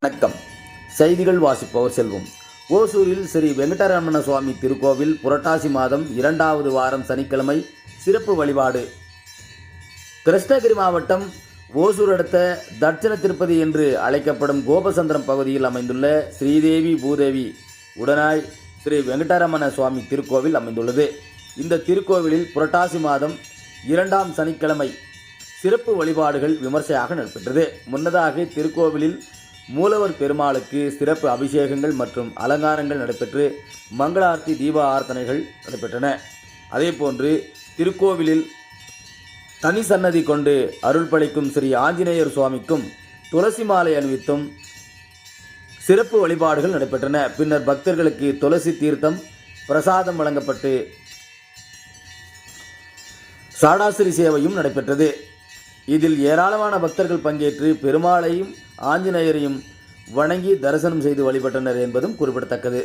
வணக்கம். செய்திகள் வாசிப்பவர் செல்வம். ஓசூரில் ஸ்ரீ வெங்கடரமண சுவாமி திருக்கோவில் புரட்டாசி மாதம் 2வது வாரம் சனிக்கிழமை சிறப்பு வழிபாடு. கிருஷ்ணகிரி மாவட்டம் ஓசூர் அடுத்த தட்சிண திருப்பதி என்று அழைக்கப்படும் கோபசந்திரம் பகுதியில் அமைந்துள்ள ஸ்ரீதேவி பூதேவி உடனாய் ஸ்ரீ வெங்கடரமண சுவாமி திருக்கோவில் அமைந்துள்ளது. இந்த திருக்கோவிலில் புரட்டாசி மாதம் 2ஆம் சனிக்கிழமை சிறப்பு வழிபாடுகள் விமர்சையாக நடைபெற்றது. முன்னதாக திருக்கோவிலில் மூலவர் பெருமாளுக்கு சிறப்பு அபிஷேகங்கள் மற்றும் அலங்காரங்கள் நடைபெற்று மங்களார்த்தி தீப ஆர்த்தனைகள் நடைபெற்றன. அதேபோன்று திருக்கோவிலில் தனி சன்னதி கொண்டு அருள்பளிக்கும் ஸ்ரீ ஆஞ்சநேயர் சுவாமிக்கும் துளசி மாலை அணிவித்தும் சிறப்பு வழிபாடுகள் நடைபெற்றன. பின்னர் பக்தர்களுக்கு துளசி தீர்த்தம் பிரசாதம் வழங்கப்பட்டு சாடாசிரி சேவையும் நடைபெற்றது. இதில் ஏராளமான பக்தர்கள் பங்கேற்று பெருமாளையும் ஆஞ்சநேயரையும் வணங்கி தரிசனம் செய்து வழிபட்டனர் என்பதும் குறிப்பிடத்தக்கது.